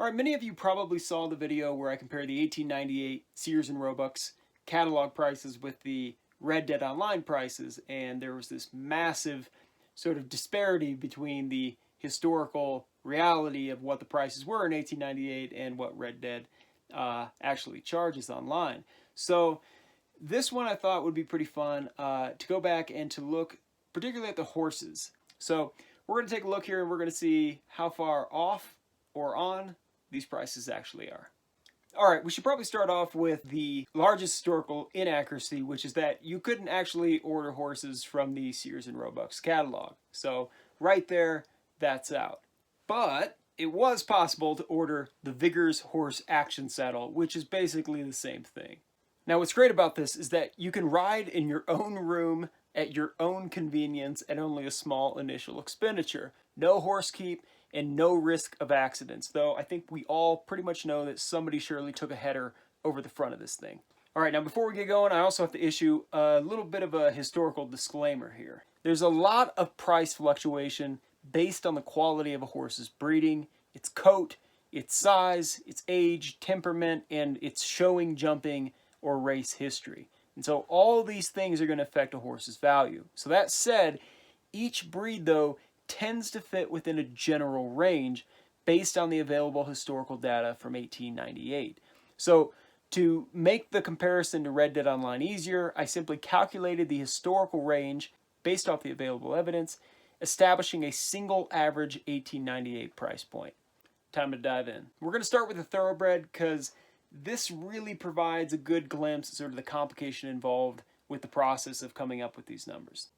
All right, many of you probably saw the video where I compared the 1898 Sears and Roebuck's catalog prices with the Red Dead Online prices, and there was this massive sort of disparity between the historical reality of what the prices were in 1898 and what Red Dead actually charges online. So this one I thought would be pretty fun to go back and to look particularly at the horses. So we're going to take a look here and we're going to see how far off or on these prices actually are. All right, we should probably start off with the largest historical inaccuracy, which is that you couldn't actually order horses from the Sears and Roebuck's catalog. So right there, that's out. But it was possible to order the Vickers Horse Action Saddle, which is basically the same thing. Now what's great about this is that you can ride in your own room at your own convenience at only a small initial expenditure. No horse keep and no risk of accidents, though I think we all pretty much know that somebody surely took a header over the front of this thing. All right, now before we get going, I also have to issue a little bit of a historical disclaimer here. There's a lot of price fluctuation based on the quality of a horse's breeding, its coat, its size, its age, temperament, and its showing, jumping, or race history. And so all these things are going to affect a horse's value. So that said, each breed, though, tends to fit within a general range based on the available historical data from 1898. So to make the comparison to Red Dead Online easier, I simply calculated the historical range based off the available evidence, establishing a single average 1898 price point. Time to dive in. We're going to start with the Thoroughbred because this really provides a good glimpse at sort of the complication involved with the process of coming up with these numbers.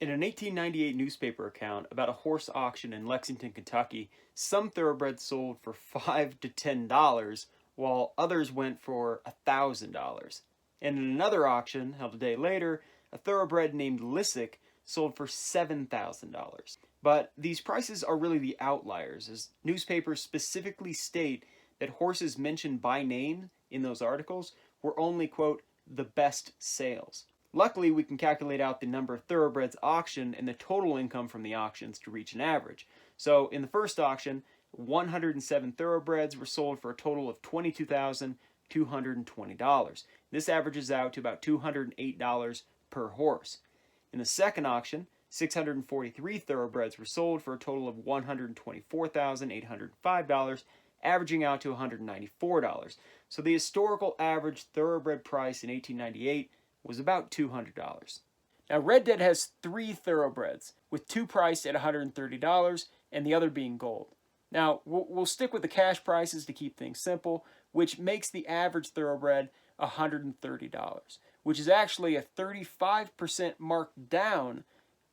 In an 1898 newspaper account about a horse auction in Lexington, Kentucky, some thoroughbreds sold for $5 to $10, while others went for $1,000. And in another auction, held a day later, a thoroughbred named Lissick sold for $7,000. But these prices are really the outliers, as newspapers specifically state that horses mentioned by name in those articles were only, quote, the best sales. Luckily, we can calculate out the number of thoroughbreds auctioned and the total income from the auctions to reach an average. So in the first auction, 107 thoroughbreds were sold for a total of $22,220. This averages out to about $208 per horse. In the second auction, 643 thoroughbreds were sold for a total of $124,805, averaging out to $194. So the historical average thoroughbred price in 1898 was about $200. Now Red Dead has 3 thoroughbreds, with 2 priced at $130 and the other being gold. Now we'll stick with the cash prices to keep things simple, which makes the average thoroughbred $130, which is actually a 35% mark down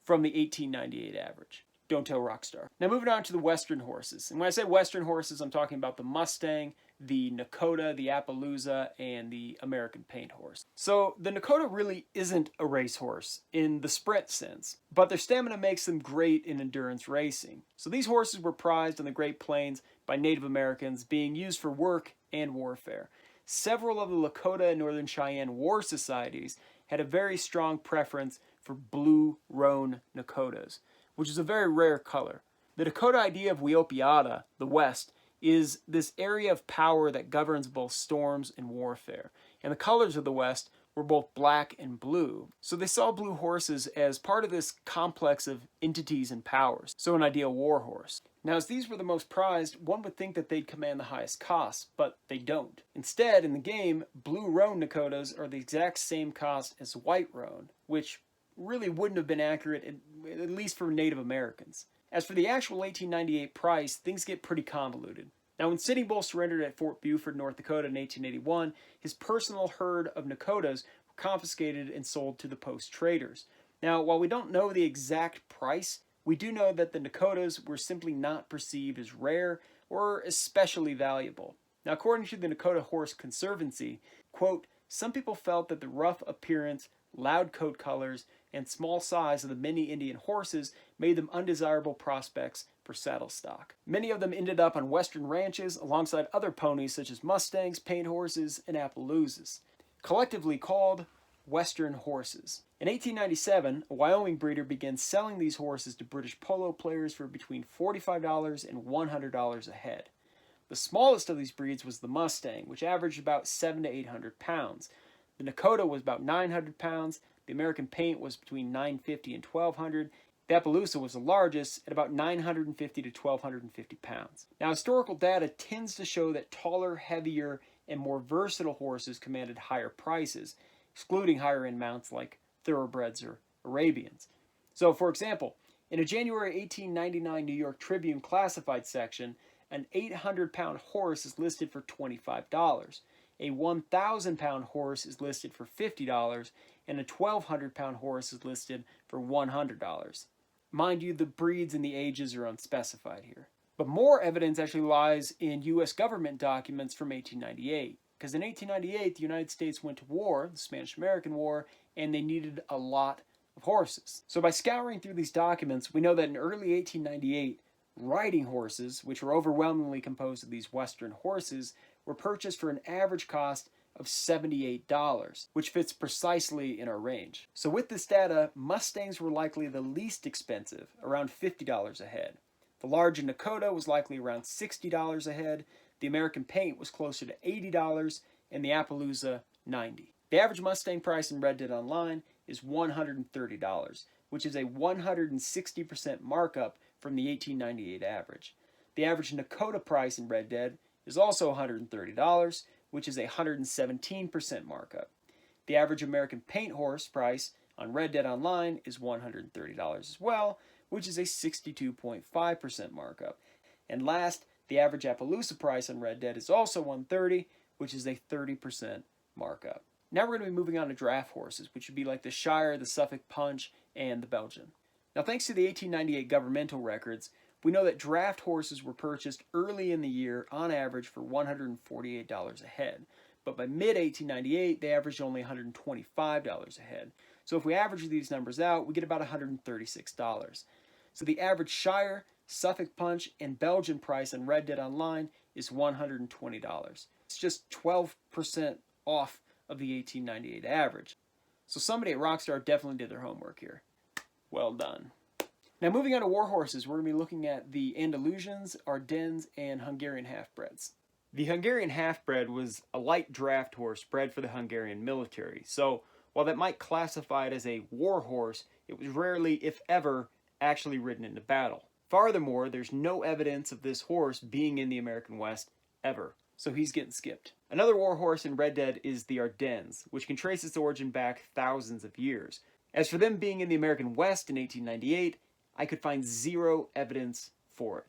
from the 1898 average. Don't tell Rockstar. Now moving on to the Western horses. And when I say Western horses, I'm talking about the Mustang, the Nakota, the Appaloosa, and the American Paint Horse. So the Nakota really isn't a racehorse in the sprint sense, but their stamina makes them great in endurance racing. So these horses were prized on the Great Plains by Native Americans, being used for work and warfare. Several of the Lakota and Northern Cheyenne war societies had a very strong preference for blue roan Nakotas, which is a very rare color. The Dakota idea of Wiopiata, the West, is this area of power that governs both storms and warfare. And the colors of the West were both black and blue. So they saw blue horses as part of this complex of entities and powers, so an ideal war horse. Now, as these were the most prized, one would think that they'd command the highest cost, but they don't. Instead, in the game, blue roan Nakotas are the exact same cost as white roan, which really wouldn't have been accurate, at least for Native Americans. As for the actual 1898 price, things get pretty convoluted. Now, when Sitting Bull surrendered at Fort Buford, North Dakota in 1881, his personal herd of Nakotas were confiscated and sold to the post traders. Now, while we don't know the exact price, we do know that the Nakotas were simply not perceived as rare or especially valuable. Now, according to the Nakota Horse Conservancy, quote, some people felt that the rough appearance, loud coat colors, and small size of the many Indian horses made them undesirable prospects for saddle stock. Many of them ended up on western ranches alongside other ponies such as Mustangs, paint horses, and Appaloosas, collectively called Western horses. In 1897, a Wyoming breeder began selling these horses to British polo players for between $45 and $100 a head. The smallest of these breeds was the Mustang, which averaged about 700 to 800 pounds. The Nakota was about 900 pounds. The American Paint was between 950 and 1200. The Appaloosa was the largest at about 950 to 1250 pounds. Now, historical data tends to show that taller, heavier, and more versatile horses commanded higher prices, excluding higher-end mounts like Thoroughbreds or Arabians. So, for example, in a January 1899 New York Tribune classified section, an 800-pound horse is listed for $25. A 1,000-pound horse is listed for $50, and a 1,200-pound horse is listed for $100. Mind you, the breeds and the ages are unspecified here. But more evidence actually lies in U.S. government documents from 1898. Because in 1898, the United States went to war, the Spanish-American War, and they needed a lot of horses. So by scouring through these documents, we know that in early 1898, riding horses, which were overwhelmingly composed of these Western horses, were purchased for an average cost of $78, which fits precisely in our range. So with this data, Mustangs were likely the least expensive, around $50 a head. The larger Nakota was likely around $60 a head, the American Paint was closer to $80, and the Appaloosa, $90. The average Mustang price in Red Dead Online is $130, which is a 160% markup from the 1898 average. The average Nakota price in Red Dead is also $130, which is a 117% markup. The average American Paint horse price on Red Dead Online is $130 as well, which is a 62.5% markup. And last, the average Appaloosa price on Red Dead is also $130, which is a 30% markup. Now we're going to be moving on to draft horses, which would be like the Shire, the Suffolk Punch, and the Belgian. Now, thanks to the 1898 governmental records, we know that draft horses were purchased early in the year on average for $148 a head. But by mid-1898, they averaged only $125 a head. So if we average these numbers out, we get about $136. So the average Shire, Suffolk Punch, and Belgian price on Red Dead Online is $120. It's just 12% off of the 1898 average. So somebody at Rockstar definitely did their homework here. Well done. Now moving on to war horses, we're going to be looking at the Andalusians, Ardennes, and Hungarian Half-breds. The Hungarian Half-bred was a light draft horse bred for the Hungarian military. So while that might classify it as a war horse, it was rarely, if ever, actually ridden into battle. Furthermore, there's no evidence of this horse being in the American West ever. So he's getting skipped. Another war horse in Red Dead is the Ardennes, which can trace its origin back thousands of years. As for them being in the American West in 1898, I could find zero evidence for it.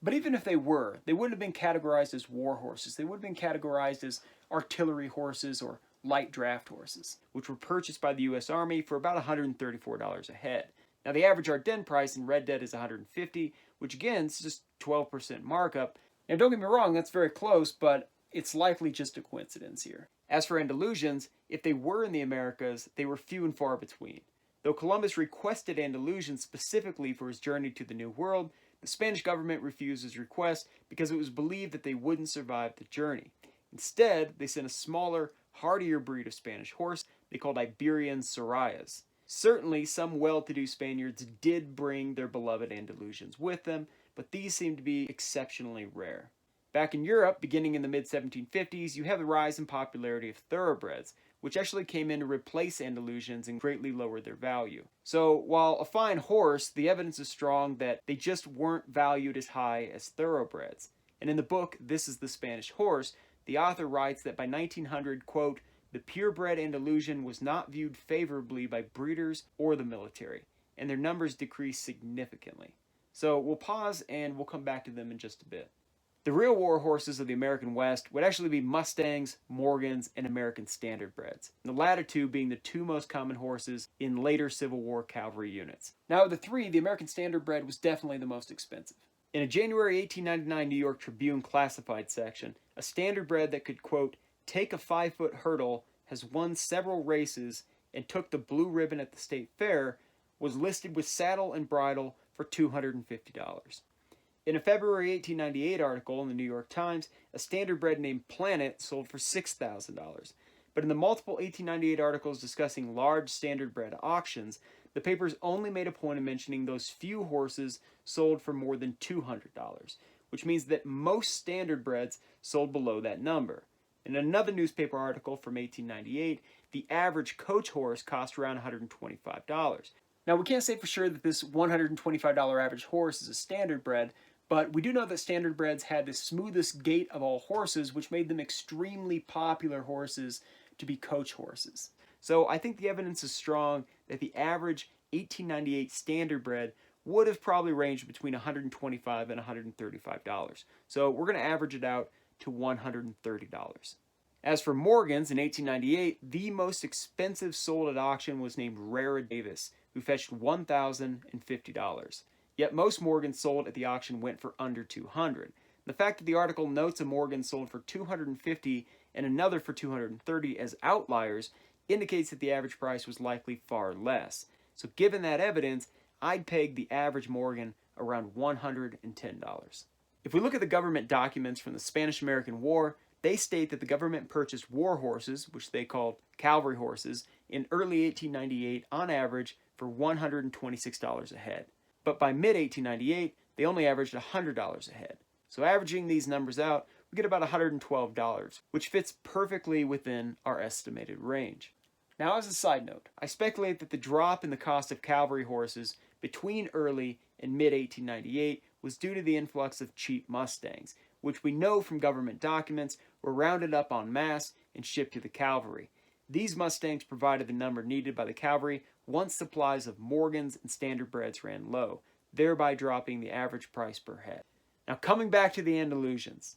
But even if they were, they wouldn't have been categorized as war horses. They would have been categorized as artillery horses or light draft horses, which were purchased by the U.S. Army for about $134 a head. Now the average Ardennes price in Red Dead is $150, which again is just 12% markup. Now don't get me wrong, that's very close, but it's likely just a coincidence here. As for Andalusians, if they were in the Americas, they were few and far between. Though Columbus requested Andalusians specifically for his journey to the New World, the Spanish government refused his request because it was believed that they wouldn't survive the journey. Instead, they sent a smaller, hardier breed of Spanish horse they called Iberian Sorayas. Certainly, some well-to-do Spaniards did bring their beloved Andalusians with them, but these seemed to be exceptionally rare. Back in Europe, beginning in the mid-1750s, you have the rise in popularity of Thoroughbreds, which actually came in to replace Andalusians and greatly lowered their value. So, while a fine horse, the evidence is strong that they just weren't valued as high as Thoroughbreds. And in the book, This is the Spanish Horse, the author writes that by 1900, quote, the purebred Andalusian was not viewed favorably by breeders or the military, and their numbers decreased significantly. So we'll pause and we'll come back to them in just a bit. The real war horses of the American West would actually be Mustangs, Morgans, and American Standardbreds, the latter two being the two most common horses in later Civil War cavalry units. Now of the three, the American Standardbred was definitely the most expensive. In a January 1899 New York Tribune classified section, a Standardbred that could, quote, take a 5-foot hurdle, has won several races, and took the blue ribbon at the state fair, was listed with saddle and bridle for $250. In a February 1898 article in the New York Times, a Standardbred named Planet sold for $6,000. But in the multiple 1898 articles discussing large Standardbred auctions, the papers only made a point of mentioning those few horses sold for more than $200, which means that most standardbreds sold below that number. In another newspaper article from 1898, the average coach horse cost around $125. Now, we can't say for sure that this $125 average horse is a standardbred, but we do know that standardbreds had the smoothest gait of all horses, which made them extremely popular horses to be coach horses. So I think the evidence is strong that the average 1898 standardbred would have probably ranged between $125 and $135. So we're going to average it out to $130. As for Morgans in 1898, the most expensive sold at auction was named Rara Davis, who fetched $1,050. Yet most Morgans sold at the auction went for under $200. The fact that the article notes a Morgan sold for $250 and another for $230 as outliers indicates that the average price was likely far less. So given that evidence, I'd peg the average Morgan around $110. If we look at the government documents from the Spanish-American War, they state that the government purchased war horses, which they called cavalry horses, in early 1898 on average for $126 a head. But by mid-1898, they only averaged $100 a head. So averaging these numbers out, we get about $112, which fits perfectly within our estimated range. Now, as a side note, I speculate that the drop in the cost of cavalry horses between early and mid-1898 was due to the influx of cheap Mustangs, which we know from government documents were rounded up en masse and shipped to the cavalry. These Mustangs provided the number needed by the cavalry once supplies of Morgans and Standardbreds ran low, thereby dropping the average price per head. Now, coming back to the Andalusians,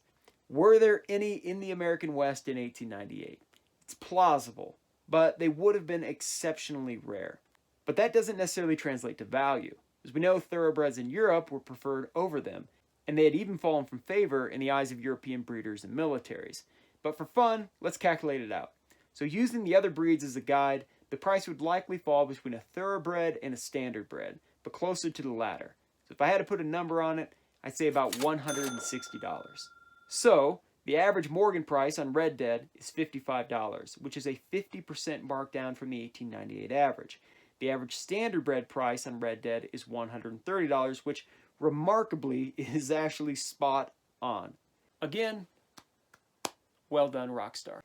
were there any in the American West in 1898? It's plausible, but they would have been exceptionally rare. But that doesn't necessarily translate to value, as we know thoroughbreds in Europe were preferred over them, and they had even fallen from favor in the eyes of European breeders and militaries. But for fun, let's calculate it out. So using the other breeds as a guide, the price would likely fall between a thoroughbred and a standardbred, but closer to the latter. So if I had to put a number on it, I'd say about $160. So the average Morgan price on Red Dead is $55, which is a 50% markdown from the 1898 average. The average standardbred price on Red Dead is $130, which remarkably is actually spot on. Again, well done, Rockstar.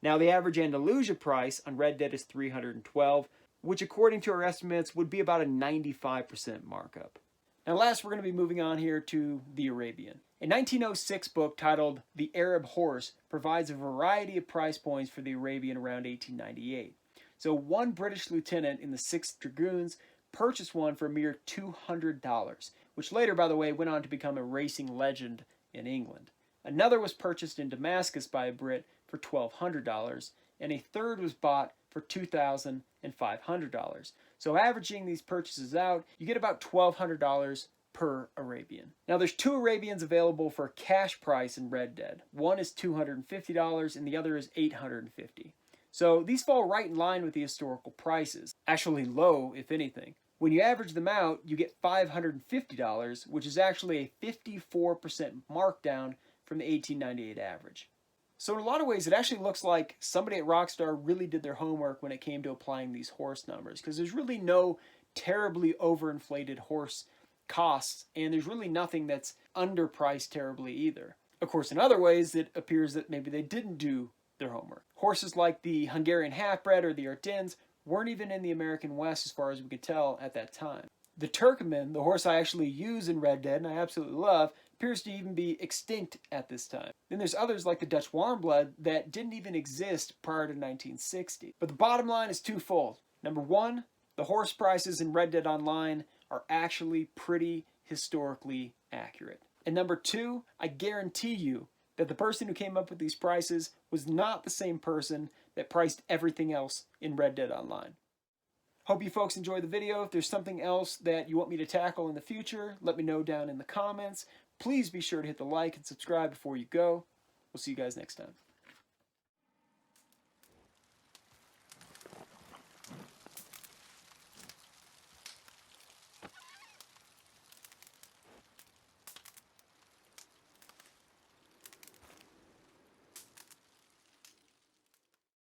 Now the average Andalusia price on Red Dead is $312, which according to our estimates would be about a 95% markup. Now last, we're going to be moving on here to the Arabian. A 1906 book titled The Arab Horse provides a variety of price points for the Arabian around 1898. So one British lieutenant in the 6th Dragoons purchased one for a mere $200, which later, by the way, went on to become a racing legend in England. Another was purchased in Damascus by a Brit for $1,200, and a third was bought for $2,500. So averaging these purchases out, you get about $1,200 per Arabian. Now there's two Arabians available for a cash price in Red Dead. One is $250 and the other is $850. So these fall right in line with the historical prices, actually low if anything. When you average them out, you get $550, which is actually a 54% markdown from the 1898 average. So in a lot of ways, it actually looks like somebody at Rockstar really did their homework when it came to applying these horse numbers, because there's really no terribly overinflated horse costs, and there's really nothing that's underpriced terribly either. Of course, in other ways, it appears that maybe they didn't do their homework. Horses like the Hungarian Half-bred or the Ardennes weren't even in the American West as far as we could tell at that time. The Turkmen, the horse I actually use in Red Dead and I absolutely love, appears to even be extinct at this time. Then there's others like the Dutch Warmblood that didn't even exist prior to 1960. But the bottom line is twofold. Number one, the horse prices in Red Dead Online are actually pretty historically accurate. And number two, I guarantee you that the person who came up with these prices was not the same person that priced everything else in Red Dead Online. Hope you folks enjoyed the video. If there's something else that you want me to tackle in the future, let me know down in the comments. Please be sure to hit the like and subscribe before you go. We'll see you guys next time.